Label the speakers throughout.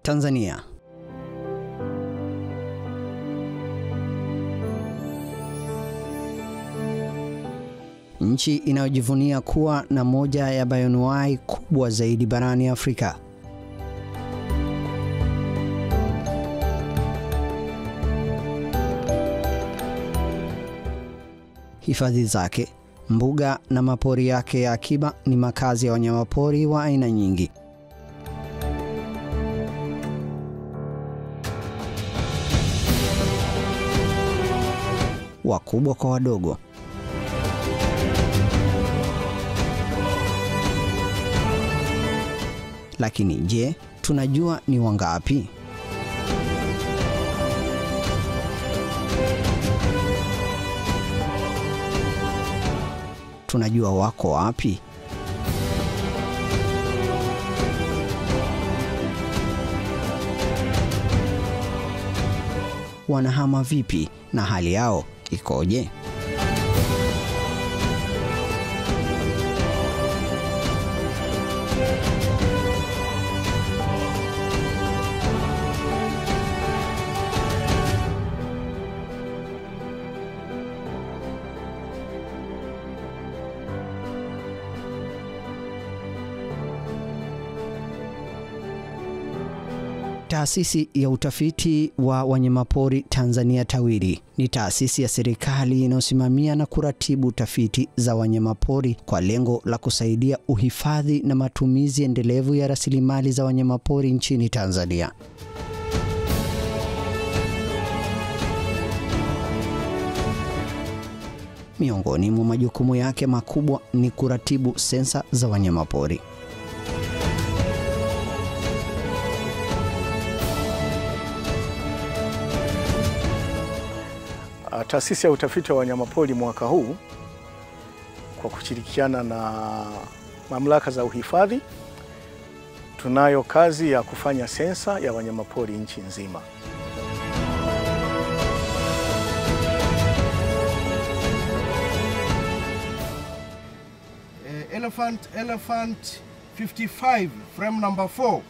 Speaker 1: Tanzania. Nchi inayojivunia kuwa na moja ya bayoanuai kubwa zaidi barani Afrika. Hifadhi zake, mbuga na mapori yake ya akiba ni makazi ya wanyamapori wa aina nyingi. Wakubwa kwa wadogo. Lakini je, tunajua ni wangapi? Tunajua wako wapi? Wanahama vipi na hali yao ikoje? Taasisi ya Utafiti wa Wanyamapori Tanzania TAWIRI ni taasisi ya serikali inayosimamia na kuratibu tafiti za wanyamapori kwa lengo la kusaidia uhifadhi na matumizi endelevu ya rasilimali za wanyamapori nchini Tanzania. Miongoni mwa majukumu yake makubwa ni kuratibu sensa za wanyamapori.
Speaker 2: Taasisi ya Utafiti wa Wanyamapori mwaka huu kwa kushirikiana na mamlaka za uhifadhi tunayo kazi ya kufanya sensa ya wanyamapori nchi nzima.
Speaker 3: Elephant 55 frame number 4.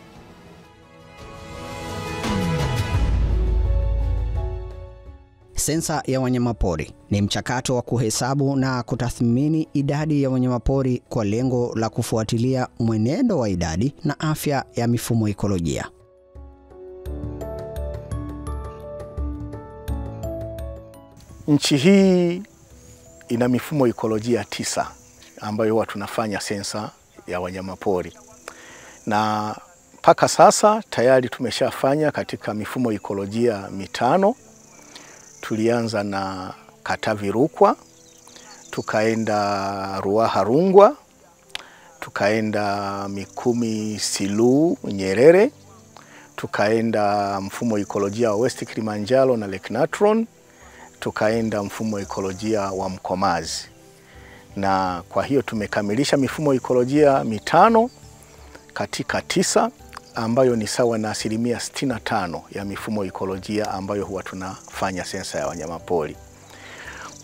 Speaker 1: Sensa ya wanyamapori ni mchakato wa kuhesabu na kutathmini idadi ya wanyamapori kwa lengo la kufuatilia mwenendo wa idadi na afya ya mifumo ekolojia.
Speaker 2: Nchi hii ina mifumo ekolojia 9 ambayo huwa tunafanya sensa ya wanyamapori. Na mpaka sasa tayari tumeshafanya katika mifumo ekolojia 5. Tulianza na Katavi Rukwa, tukaenda Ruaha Rungwa, tukaenda Mikumi Silu Nyerere, tukaenda mfumo ekolojia wa West Kilimanjaro na Lake Natron, tukaenda mfumo ekolojia wa Mkomazi. Na kwa hiyo tumekamilisha mifumo ekolojia 5 katika 9 ambayo ni sawa na 65% ya mifumo ekolojia ambayo huwa tunafanya sensa ya wanyamapori.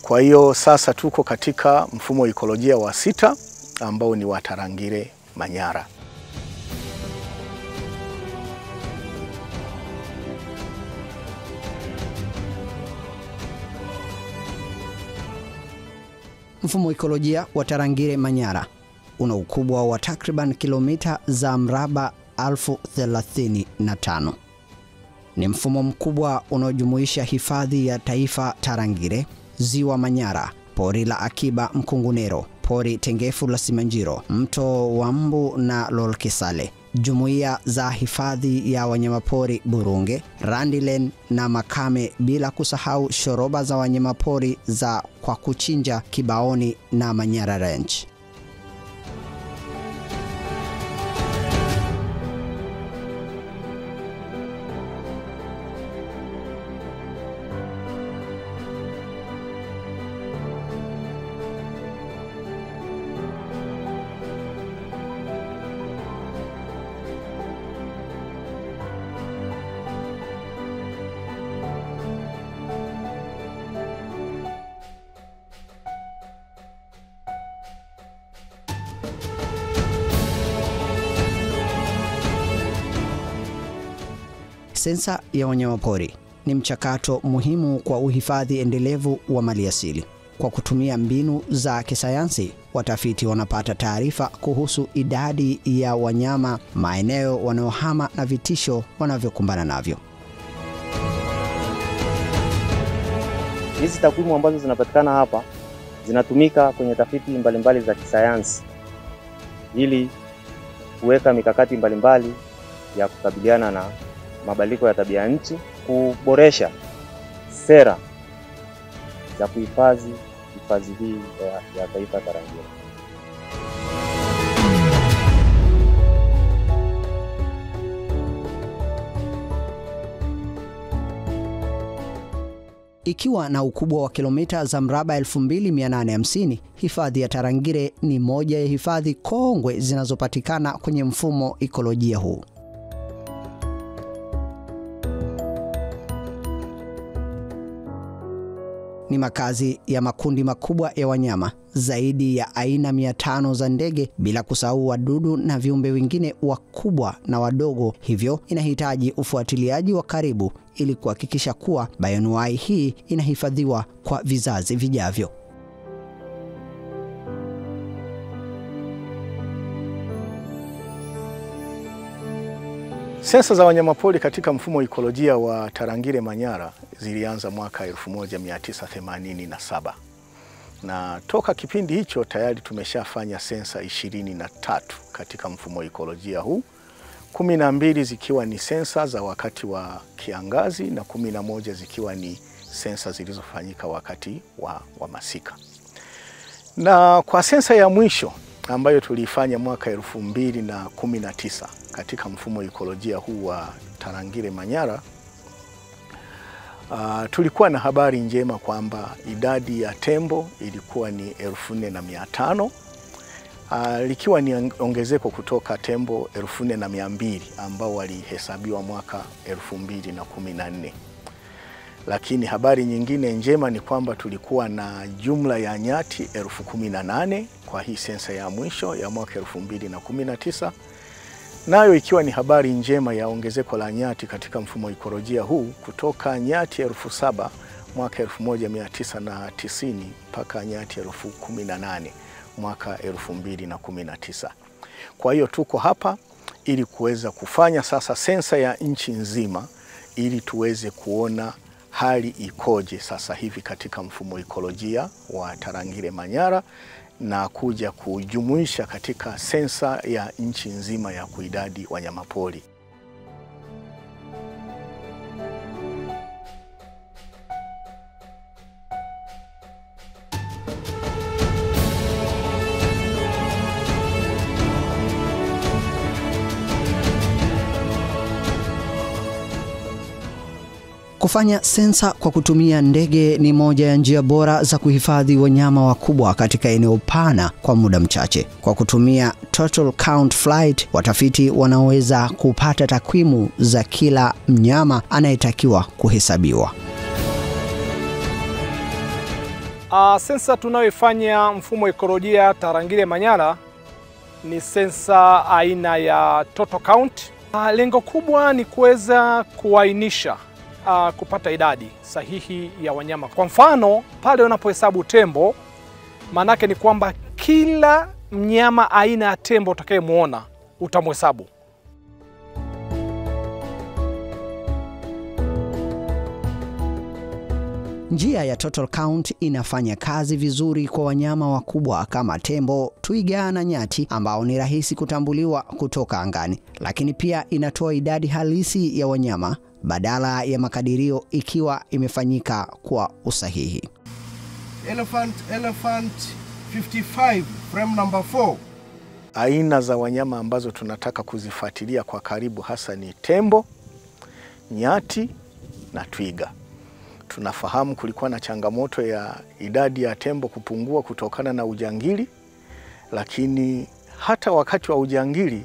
Speaker 2: Kwa hiyo sasa tuko katika mfumo ekolojia wa 6 ambao ni wa Tarangire Manyara.
Speaker 1: Mfumo ekolojia wa Tarangire Manyara una ukubwa wa takriban kilomita za mraba 1035. Ni mfumo mkubwa unaojumuisha hifadhi ya taifa Tarangire, ziwa Manyara, pori la akiba Mkungunero, pori tengefu la Simanjiro, mto wa Mbu na Lolkesale, jumuiya za hifadhi ya wanyamapori Burunge, Randilen na Makame, bila kusahau shoroba za wanyamapori za kwa kuchinja Kibaoni na Manyara Ranch. Sensa ya wanyamapori ni mchakato muhimu kwa uhifadhi endelevu wa maliasili. Kwa kutumia mbinu za kisayansi, watafiti wanapata taarifa kuhusu idadi ya wanyama, maeneo wanayohama na vitisho wanavyokumbana navyo.
Speaker 4: Hizi takwimu ambazo zinapatikana hapa zinatumika kwenye tafiti mbalimbali za kisayansi ili kuweka mikakati mbalimbali ya kukabiliana na mabadiliko ya tabia nchi, kuboresha sera za kuhifadhi hifadhi hii ya taifa Tarangire.
Speaker 1: Ikiwa na ukubwa wa kilomita za mraba 2850, hifadhi ya Tarangire ni moja ya hifadhi kongwe zinazopatikana kwenye mfumo ekolojia huu. Ni makazi ya makundi makubwa ya wanyama, zaidi ya aina 500 za ndege, bila kusahau wadudu na viumbe wengine wakubwa na wadogo. Hivyo inahitaji ufuatiliaji wa karibu ili kuhakikisha kuwa bayoanuai hii inahifadhiwa kwa vizazi vijavyo.
Speaker 2: Sensa za wanyamapori katika mfumo ekolojia wa Tarangire Manyara zilianza mwaka 1987. Na toka kipindi hicho tayari tumeshafanya sensa 23 katika mfumo ekolojia huu, 12 zikiwa ni sensa za wakati wa kiangazi na 11 zikiwa ni sensa zilizofanyika wakati wa masika. Na kwa sensa ya mwisho ambayo tulifanya mwaka 2019 katika mfumo ekolojia huu wa Tarangire Manyara, tulikuwa na habari njema kwamba idadi ya tembo ilikuwa ni 4,500, likiwa ni ongezeko kutoka tembo 4,200 ambao walihesabiwa mwaka 2014. Lakini habari nyingine njema ni kwamba tulikuwa na jumla ya nyati 18,000 kwa hii sensa ya mwisho ya mwaka 2019. Nayo ikiwa ni habari njema ya ongezeko la nyati katika mfumo ekolojia huu kutoka nyati 7,000 mwaka 1990 mpaka nyati 18,000 mwaka 2019. Kwa hiyo tuko hapa ili kuweza kufanya sasa sensa ya nchi nzima ili tuweze kuona hali ikoje sasa hivi katika mfumo ekolojia wa Tarangire Manyara na kuja kujumuisha katika sensa ya nchi nzima ya kuidadi wanyamapori.
Speaker 1: Kufanya sensa kwa kutumia ndege ni moja ya njia bora za kuhifadhi wanyama wakubwa katika eneo pana kwa muda mchache. Kwa kutumia Total Count Flight, watafiti wanaweza kupata takwimu za kila mnyama anayetakiwa kuhesabiwa.
Speaker 5: Sensa tunayoifanya mfumo ekolojia Tarangire Manyara ni sensa aina ya Total Count. Lengo kubwa ni kuweza kuainisha kupata idadi sahihi ya wanyama. Kwa mfano, pale unapohesabu tembo, manake ni kwamba kila mnyama aina ya tembo utakayemuona utamhesabu.
Speaker 1: Njia ya Total Count inafanya kazi vizuri kwa wanyama wakubwa kama tembo, twiga na nyati ambao ni rahisi kutambuliwa kutoka angani, lakini pia inatoa idadi halisi ya wanyama badala ya makadirio ikiwa imefanyika kwa usahihi.
Speaker 3: Elephant 55 frame number 4.
Speaker 2: Aina za wanyama ambazo tunataka kuzifuatilia kwa karibu hasa ni tembo, nyati na twiga. Tunafahamu kulikuwa na changamoto ya idadi ya tembo kupungua kutokana na ujangili, lakini hata wakati wa ujangili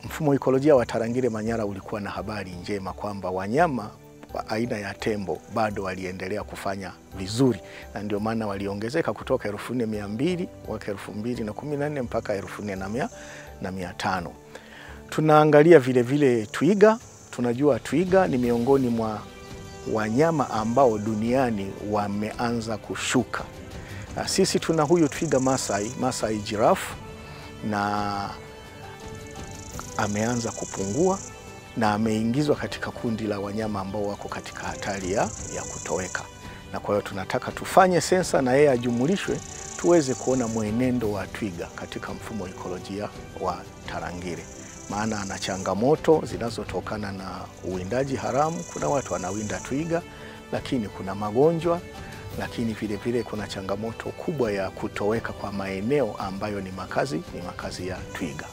Speaker 2: mfumo ekolojia wa Tarangire Manyara ulikuwa na habari njema kwamba wanyama wa aina ya tembo bado waliendelea kufanya vizuri, na ndio maana waliongezeka kutoka 4,200 mwaka 2014 mpaka 4,500. Tunaangalia vile vile twiga tunajua twiga ni miongoni mwa wanyama ambao duniani wameanza kushuka. Sisi tuna huyu twiga Masai giraffe, na ameanza kupungua na ameingizwa katika kundi la wanyama ambao wako katika hatari ya kutoweka. Na kwa hiyo tunataka tufanye sensa na yeye ajumulishwe tuweze kuona mwenendo wa twiga katika mfumo ekolojia wa Tarangire. Maana ana changamoto zinazotokana na uwindaji haramu. Kuna watu wanawinda twiga, lakini kuna magonjwa, lakini vile vile kuna changamoto kubwa ya kutoweka kwa maeneo ambayo ni makazi ya twiga.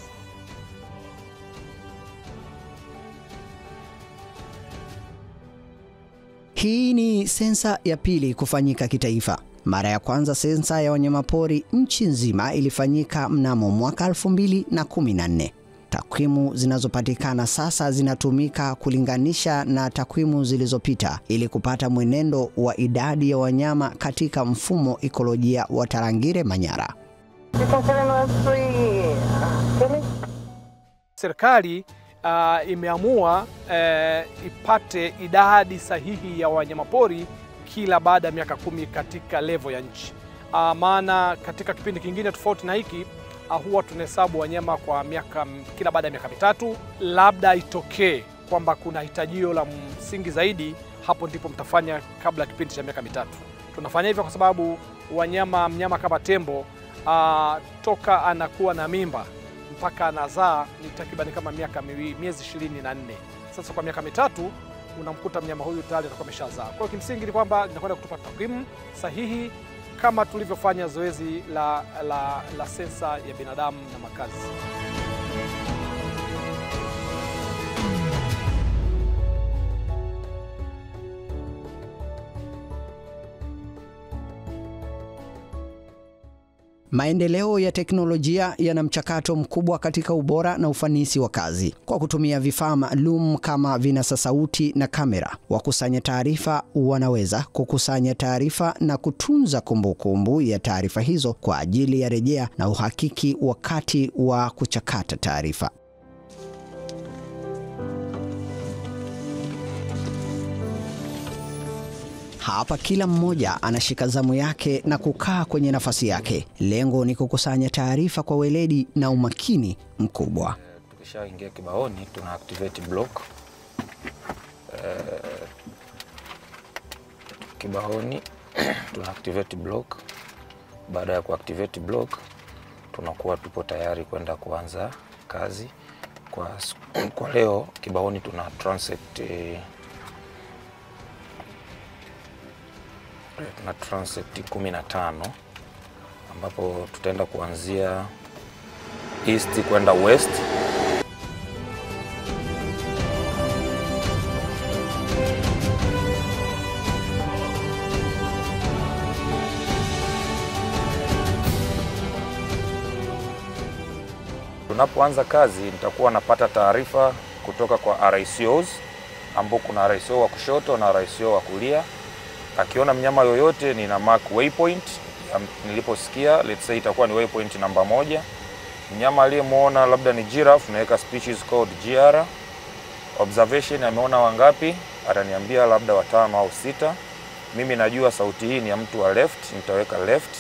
Speaker 1: Hii ni sensa ya pili kufanyika kitaifa. Mara ya kwanza sensa ya wanyamapori nchi nzima ilifanyika mnamo mwaka 2014. Takwimu zinazopatikana sasa zinatumika kulinganisha na takwimu zilizopita ili kupata mwenendo wa idadi ya wanyama katika mfumo ekolojia wa Tarangire Manyara.
Speaker 5: Serikali imeamua ipate idadi sahihi ya wanyamapori kila baada ya miaka 10 katika level ya nchi. Maana katika kipindi kingine tofauti na hiki huwa tunahesabu wanyama kwa kila baada ya miaka 3. Labda itokee kwamba kuna hitajio la msingi zaidi, hapo ndipo mtafanya kabla ya kipindi cha miaka 3. Tunafanya hivyo kwa sababu mnyama kama tembo toka anakuwa na mimba mpaka anazaa ni takriban kama miezi 24. Sasa kwa miaka 3 unamkuta mnyama huyu tayari atakuwa ameshazaa. Kwa hiyo kimsingi ni kwamba inakwenda kutupa takwimu sahihi kama tulivyofanya zoezi la sensa ya binadamu na makazi.
Speaker 1: Maendeleo ya teknolojia yana mchakato mkubwa katika ubora na ufanisi wa kazi. Kwa kutumia vifaa maalum kama vinasa sauti na kamera, wakusanya taarifa wanaweza kukusanya taarifa na kutunza kumbukumbu ya taarifa hizo kwa ajili ya rejea na uhakiki wakati wa kuchakata taarifa. Hapa kila mmoja anashika zamu yake na kukaa kwenye nafasi yake. Lengo ni kukusanya taarifa kwa weledi na umakini mkubwa.
Speaker 6: Tukishaingia kibaoni tuna activate block. Kibaoni tuna activate block. Baada ya kuactivate block tunakuwa tupo tayari kwenda kuanza kazi. Kwa leo kibaoni tuna transect na transect 15 ambapo tutaenda kuanzia east kwenda west. Tunapoanza kazi nitakuwa napata taarifa kutoka kwa RICOs, ambao kuna RICO wa kushoto na RICO wa kulia. Akiona mnyama yoyote nina mark waypoint niliposikia, let's say itakuwa ni waypoint namba 1. Mnyama aliyemuona labda ni giraffe, naweka species code GR. Observation ameona wangapi, ataniambia labda 5 au 6. Mimi najua sauti hii ni ya mtu wa left, nitaweka left.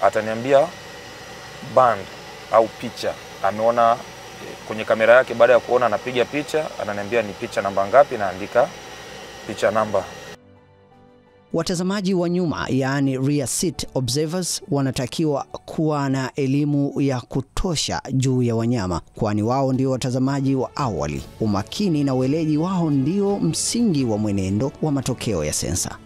Speaker 6: Ataniambia band au picha, ameona kwenye kamera yake, baada ya kuona anapiga picha, ananiambia ni picha namba ngapi, naandika picha namba.
Speaker 1: Watazamaji wa nyuma, yaani rear seat observers, wanatakiwa kuwa na elimu ya kutosha juu ya wanyama, kwani wao ndio watazamaji wa awali. Umakini na weledi wao ndio msingi wa mwenendo wa matokeo ya sensa.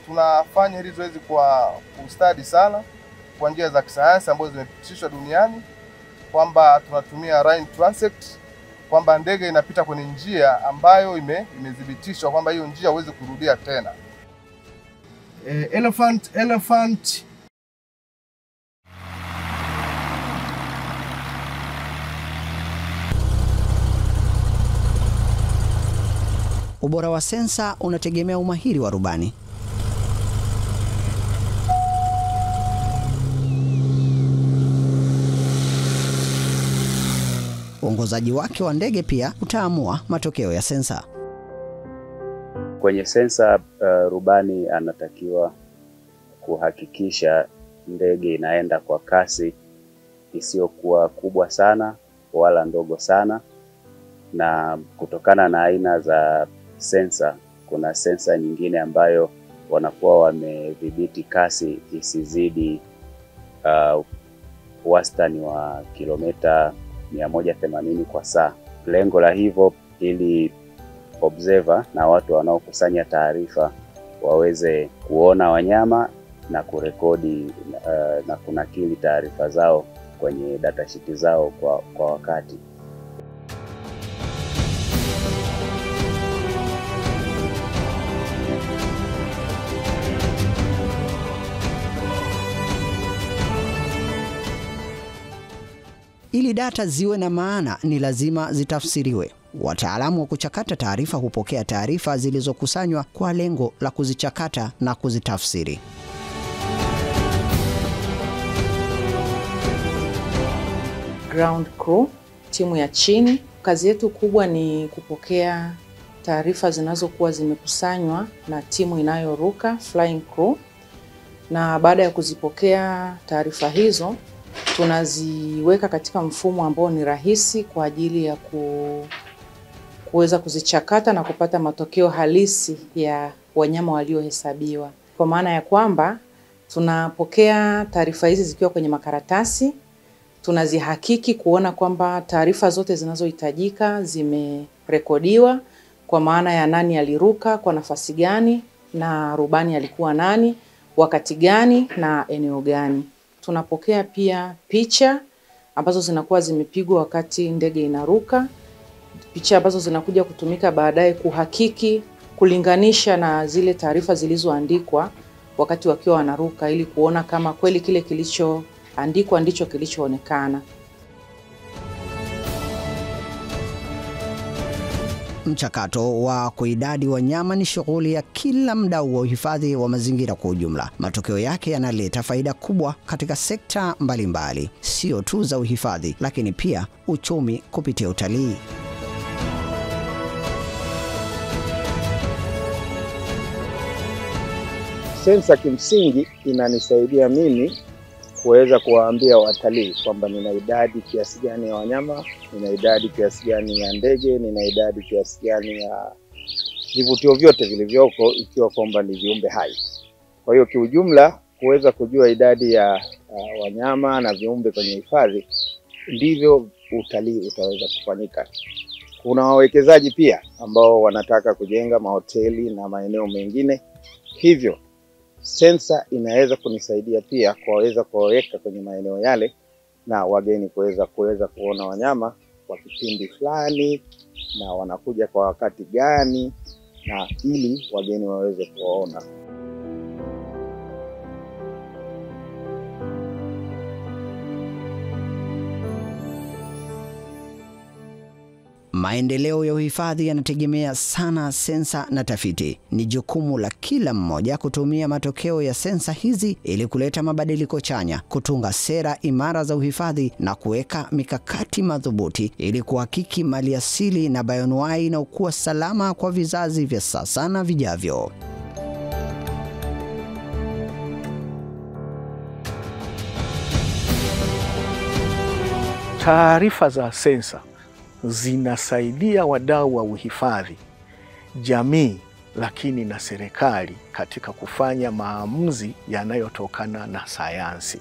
Speaker 3: Tunafanya hili zoezi kwa ustadi sana, kwa njia za kisayansi ambazo zimepitishwa duniani, kwamba tunatumia line transect, kwamba ndege inapita kwenye njia ambayo imethibitishwa kwamba hiyo njia huwezi kurudia tena. Elephant.
Speaker 1: Ubora wa sensa unategemea umahiri wa rubani. Uongozaji wake wa ndege pia utaamua matokeo ya sensa.
Speaker 7: Kwenye sensa rubani anatakiwa kuhakikisha ndege inaenda kwa kasi isiyokuwa kubwa sana wala ndogo sana, na kutokana na aina za sensa, kuna sensa nyingine ambayo wanakuwa wamedhibiti kasi isizidi wastani wa kilomita 180 kwa saa. Lengo la hivyo ili observer na watu wanaokusanya taarifa waweze kuona wanyama na kurekodi na kunakili taarifa zao kwenye datasheet zao kwa wakati.
Speaker 1: Ili data ziwe na maana ni lazima zitafsiriwe. Wataalamu wa kuchakata taarifa hupokea taarifa zilizokusanywa kwa lengo la kuzichakata na kuzitafsiri.
Speaker 8: Ground crew, timu ya chini, kazi yetu kubwa ni kupokea taarifa zinazokuwa zimekusanywa na timu inayoruka, flying crew, na baada ya kuzipokea taarifa hizo tunaziweka katika mfumo ambao ni rahisi kwa ajili ya kuweza kuzichakata na kupata matokeo halisi ya wanyama waliohesabiwa. Kwa maana ya kwamba tunapokea taarifa hizi zikiwa kwenye makaratasi, tunazihakiki kuona kwamba taarifa zote zinazohitajika zimerekodiwa, kwa maana ya nani aliruka, kwa nafasi gani, na rubani alikuwa nani, wakati gani na eneo gani. Tunapokea pia picha ambazo zinakuwa zimepigwa wakati ndege inaruka, picha ambazo zinakuja kutumika baadaye kuhakiki, kulinganisha na zile taarifa zilizoandikwa wakati wakiwa wanaruka, ili kuona kama kweli kile kilichoandikwa ndicho kilichoonekana.
Speaker 1: Mchakato wa kuidadi wanyama ni shughuli ya kila mdau wa uhifadhi wa mazingira kwa ujumla. Matokeo yake yanaleta faida kubwa katika sekta mbalimbali, sio tu za uhifadhi, lakini pia uchumi kupitia utalii.
Speaker 9: Sensa kimsingi inanisaidia mimi kuweza kuwaambia watalii kwamba nina idadi kiasi gani ya wanyama, nina idadi kiasi gani ya ndege, nina idadi kiasi gani ya vivutio vyote vilivyoko, ikiwa kwamba ni viumbe hai. Kwa hiyo kiujumla, kuweza kujua idadi ya wanyama na viumbe kwenye hifadhi, ndivyo utalii utaweza kufanyika. Kuna wawekezaji pia ambao wanataka kujenga mahoteli na maeneo mengine, hivyo sensa inaweza kunisaidia pia kuweza kuweka kwenye maeneo yale na wageni kuweza kuona wanyama kwa kipindi fulani na wanakuja kwa wakati gani, na ili wageni waweze kuona.
Speaker 1: Maendeleo ya uhifadhi yanategemea sana sensa na tafiti. Ni jukumu la kila mmoja kutumia matokeo ya sensa hizi ili kuleta mabadiliko chanya, kutunga sera imara za uhifadhi na kuweka mikakati madhubuti ili kuhakiki maliasili na bayoanuai na kuwa salama kwa vizazi vya sasa na vijavyo.
Speaker 2: Taarifa za sensa zinasaidia wadau wa uhifadhi, jamii, lakini na serikali katika kufanya maamuzi yanayotokana na sayansi.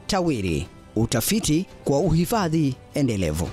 Speaker 1: TAWIRI, utafiti kwa uhifadhi endelevu.